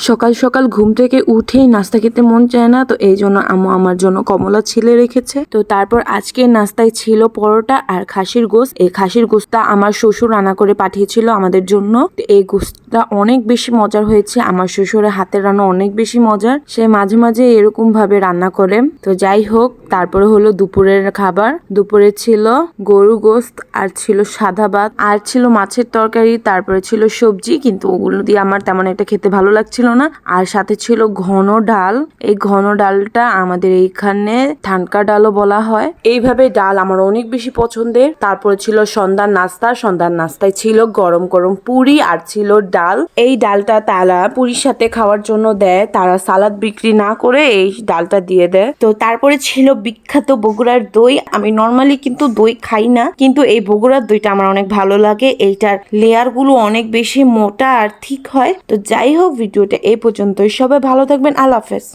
সকাল সকাল ঘুম থেকে উঠেই নাস্তা খেতে মন চায় না, তো এই জন্য আম্মু আমার জন্য কমলা ছিলে রেখেছে। তো তারপর আজকে নাস্তায় ছিল পরোটা আর খাসির গোশত। এই খাসির গোশতটা আমার শ্বশুর রান্না করে পাঠিয়েছিল আমাদের জন্য। এই গোশতটা অনেক বেশি মজার হয়েছে, আমার শ্বশুরের হাতের রান্না অনেক বেশি মজার, সে মাঝে মাঝে এরকম ভাবে রান্না করে। তো যাই হোক, তারপরে হলো দুপুরের খাবার। দুপুরে ছিল গরু গোশত আর ছিল সাদা ভাত আর ছিল মাছের তরকারি, তারপরে ছিল সবজি, কিন্তু ওগুলো দিয়ে আমার তেমন একটা খেতে ভালো লাগছিল না। আর সাথে ছিল ঘন ডাল। এই ঘন ডালটা আমাদের এইখানে থানকা ডালও বলা হয়। এইভাবে ডাল আমার অনেক বেশি পছন্দের। তারপরে ছিল সন্ধ্যার নাস্তা। সন্ধ্যার নাস্তায় ছিল গরম গরম পুরি আর ছিল ডাল। এই ডালটা তারা পুরির সাথে খাওয়ার জন্য দেয়, তারা সালাদ বিক্রি না করে এই ডালটা দিয়ে দেয়। তো তারপরে ছিল বিখ্যাত বগুড়ার দই। আমি নর্মালি কিন্তু দই খাই না, কিন্তু এই বগুড়ার দইটা আমার অনেক ভালো লাগে। এইটার লেয়ার গুলো অনেক বেশি মোটা আর ঠিক হয়। তো যাই হোক, ভিডিওটা এই পর্যন্তই। সবাই ভালো থাকবেন। আল্লাহ হাফেজ।